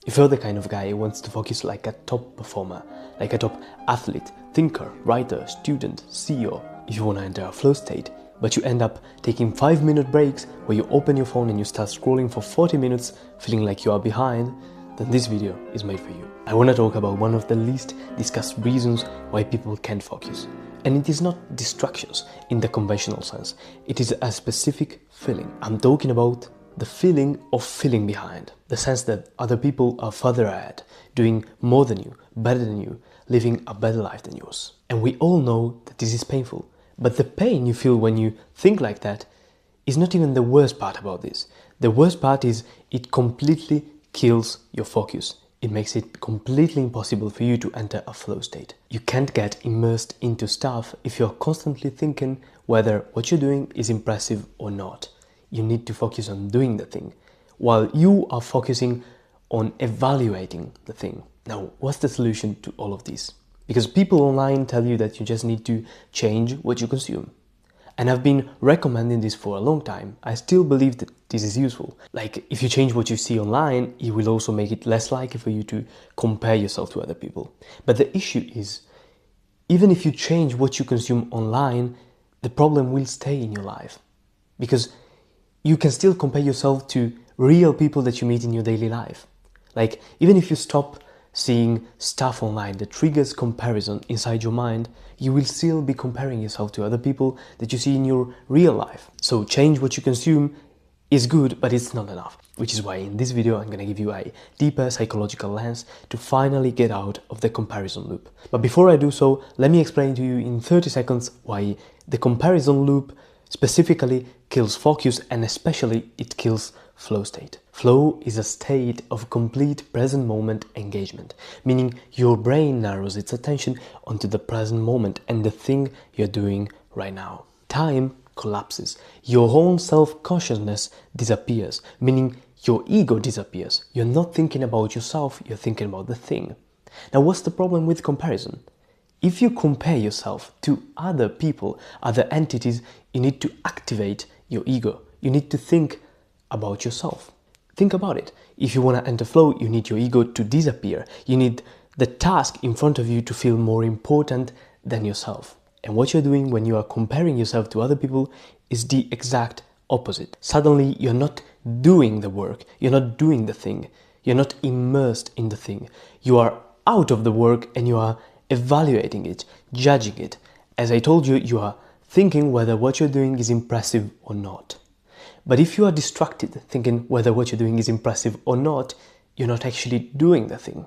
If you're the kind of guy who wants to focus like a top performer, like a top athlete, thinker, writer, student, CEO, if you want to enter a flow state, but you end up taking 5-minute breaks where you open your phone and you start scrolling for 40 minutes feeling like you are behind, then this video is made for you. I want to talk about one of the least discussed reasons why people can't focus. And it is not distractions in the conventional sense. It is a specific feeling. I'm talking about the feeling of feeling behind. The sense that other people are further ahead, doing more than you, better than you, living a better life than yours. And we all know that this is painful. But the pain you feel when you think like that is not even the worst part about this. The worst part is it completely kills your focus. It makes it completely impossible for you to enter a flow state. You can't get immersed into stuff if you're constantly thinking whether what you're doing is impressive or not. You need to focus on doing the thing, while you are focusing on evaluating the thing. Now, what's the solution to all of this? Because people online tell you that you just need to change what you consume. And I've been recommending this for a long time. I still believe that this is useful. Like, if you change what you see online, it will also make it less likely for you to compare yourself to other people. But the issue is, even if you change what you consume online, the problem will stay in your life. Because you can still compare yourself to real people that you meet in your daily life. Like, even if you stop seeing stuff online that triggers comparison inside your mind, you will still be comparing yourself to other people that you see in your real life. So change what you consume is good, but it's not enough. Which is why in this video I'm going to give you a deeper psychological lens to finally get out of the comparison loop. But before I do so, let me explain to you in 30 seconds why the comparison loop specifically kills focus, and especially it kills flow state. Flow is a state of complete present moment engagement, meaning your brain narrows its attention onto the present moment and the thing you're doing right now. Time collapses. Your own self-consciousness disappears, meaning your ego disappears. You're not thinking about yourself, you're thinking about the thing. Now, what's the problem with comparison? If you compare yourself to other people, other entities, you need to activate your ego. You need to think about yourself. Think about it. If you want to enter flow, you need your ego to disappear. You need the task in front of you to feel more important than yourself. And what you're doing when you are comparing yourself to other people is the exact opposite. Suddenly, you're not doing the work. You're not doing the thing. You're not immersed in the thing. You are out of the work and you are evaluating it, judging it. As I told you, you are thinking whether what you're doing is impressive or not. But if you are distracted, thinking whether what you're doing is impressive or not, you're not actually doing the thing.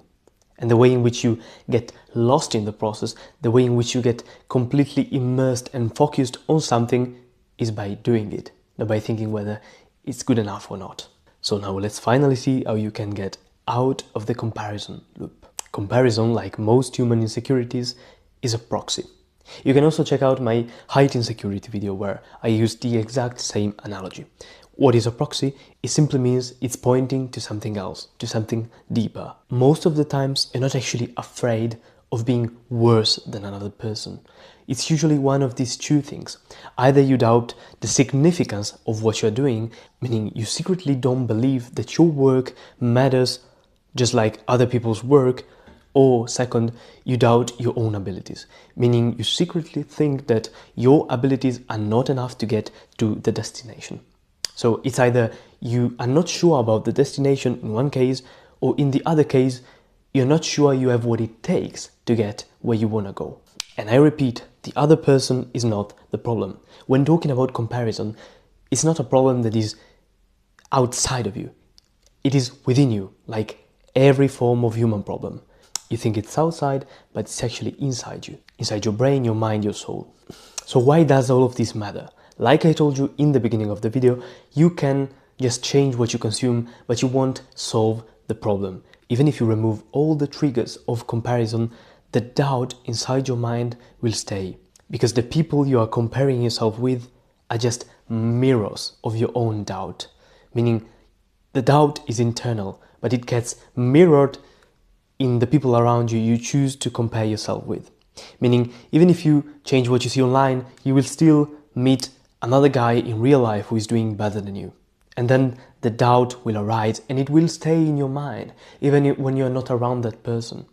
And the way in which you get lost in the process, the way in which you get completely immersed and focused on something is by doing it, not by thinking whether it's good enough or not. So now let's finally see how you can get out of the comparison loop. Comparison, like most human insecurities, is a proxy. You can also check out my height insecurity video where I use the exact same analogy. What is a proxy? It simply means it's pointing to something else, to something deeper. Most of the times, you're not actually afraid of being worse than another person. It's usually one of these two things. Either you doubt the significance of what you're doing, meaning you secretly don't believe that your work matters just like other people's work, or second, you doubt your own abilities, meaning you secretly think that your abilities are not enough to get to the destination. So it's either you are not sure about the destination in one case, or in the other case, you're not sure you have what it takes to get where you want to go. And I repeat, the other person is not the problem. When talking about comparison, it's not a problem that is outside of you. It is within you, like every form of human problem. You think it's outside, but it's actually inside you. Inside your brain, your mind, your soul. So why does all of this matter? Like I told you in the beginning of the video, you can just change what you consume, but you won't solve the problem. Even if you remove all the triggers of comparison, the doubt inside your mind will stay. Because the people you are comparing yourself with are just mirrors of your own doubt. Meaning the doubt is internal, but it gets mirrored in the people around you you choose to compare yourself with. Meaning, even if you change what you see online, you will still meet another guy in real life who is doing better than you. And then the doubt will arise and it will stay in your mind, even when you're not around that person.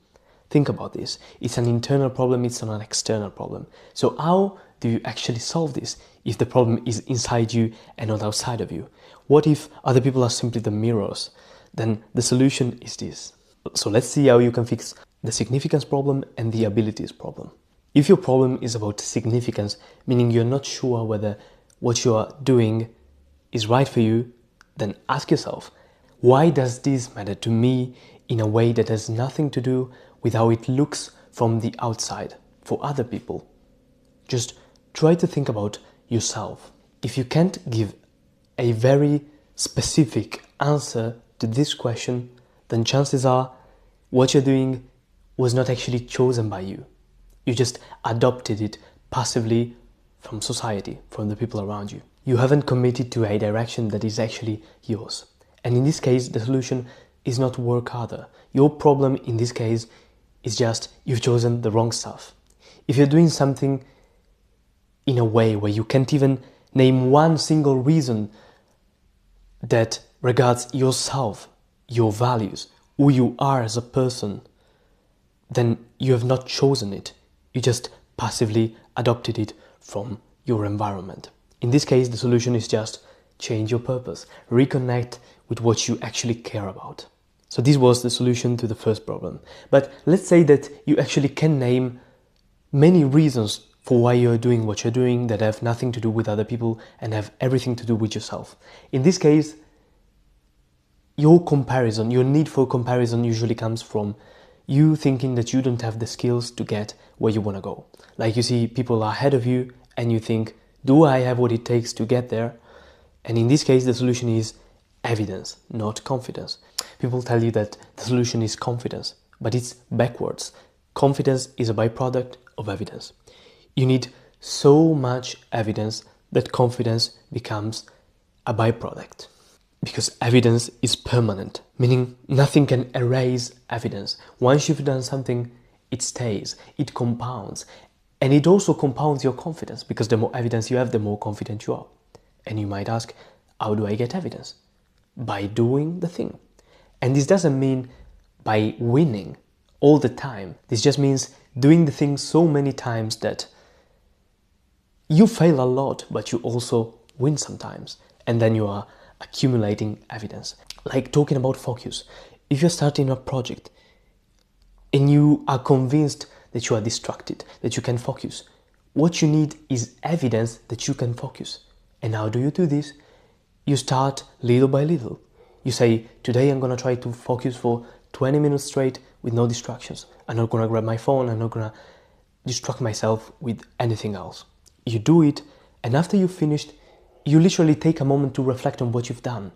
Think about this. It's an internal problem, it's not an external problem. So how do you actually solve this if the problem is inside you and not outside of you? What if other people are simply the mirrors? Then the solution is this. So let's see how you can fix the significance problem and the abilities problem. If your problem is about significance, meaning you're not sure whether what you are doing is right for you, then ask yourself, why does this matter to me in a way that has nothing to do with how it looks from the outside for other people? Just try to think about yourself. If you can't give a very specific answer to this question, then chances are what you're doing was not actually chosen by you. You just adopted it passively from society, from the people around you. You haven't committed to a direction that is actually yours. And in this case, the solution is not work harder. Your problem in this case is just you've chosen the wrong stuff. If you're doing something in a way where you can't even name one single reason that regards yourself, your values, who you are as a person, then you have not chosen it. You just passively adopted it from your environment. In this case, the solution is just change your purpose, reconnect with what you actually care about. So this was the solution to the first problem. But let's say that you actually can name many reasons for why you're doing what you're doing that have nothing to do with other people and have everything to do with yourself. In this case, your need for comparison usually comes from you thinking that you don't have the skills to get where you want to go. Like you see people are ahead of you and you think, do I have what it takes to get there? And in this case, the solution is evidence, not confidence. People tell you that the solution is confidence, but it's backwards. Confidence is a byproduct of evidence. You need so much evidence that confidence becomes a byproduct. Because evidence is permanent, meaning nothing can erase evidence. Once you've done something, it stays, it compounds. And it also compounds your confidence, because the more evidence you have, the more confident you are. And you might ask, how do I get evidence? By doing the thing. And this doesn't mean by winning all the time. This just means doing the thing so many times that you fail a lot, but you also win sometimes. And then you are accumulating evidence. Like talking about focus. If you're starting a project and you are convinced that you are distracted, that you can focus, what you need is evidence that you can focus. And how do you do this? You start little by little. You say, today I'm going to try to focus for 20 minutes straight with no distractions. I'm not going to grab my phone. I'm not going to distract myself with anything else. You do it, and after you've finished, you literally take a moment to reflect on what you've done.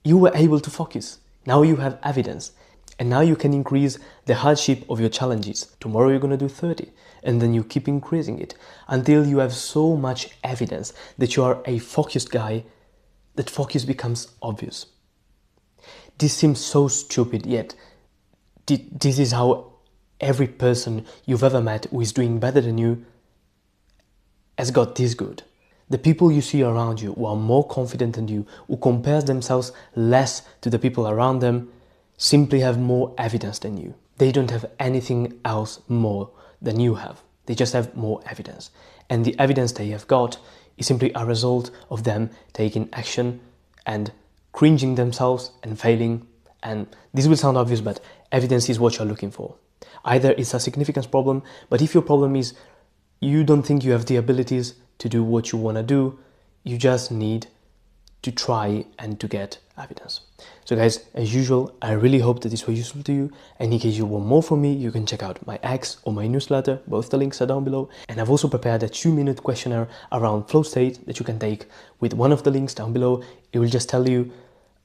You were able to focus. Now you have evidence. And now you can increase the hardship of your challenges. Tomorrow you're going to do 30. And then you keep increasing it until you have so much evidence that you are a focused guy that focus becomes obvious. This seems so stupid, yet this is how every person you've ever met who is doing better than you has got this good. The people you see around you who are more confident than you, who compare themselves less to the people around them, simply have more evidence than you. They don't have anything else more than you have. They just have more evidence. And the evidence they have got is simply a result of them taking action and cringing themselves and failing. And this will sound obvious, but evidence is what you're looking for. Either it's a significance problem, but if your problem is you don't think you have the abilities to do what you want to do, you just need to try and to get evidence. So guys, as usual, I really hope that this was useful to you. And in case you want more from me, you can check out my X or my newsletter. Both the links are down below. And I've also prepared a 2-minute questionnaire around flow state that you can take with one of the links down below. It will just tell you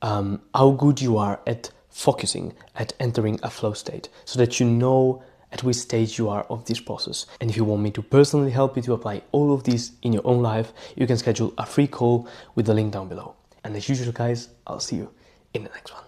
how good you are at focusing, at entering a flow state, so that you know at which stage you are of this process. And if you want me to personally help you to apply all of this in your own life, you can schedule a free call with the link down below. And as usual guys, I'll see you in the next one.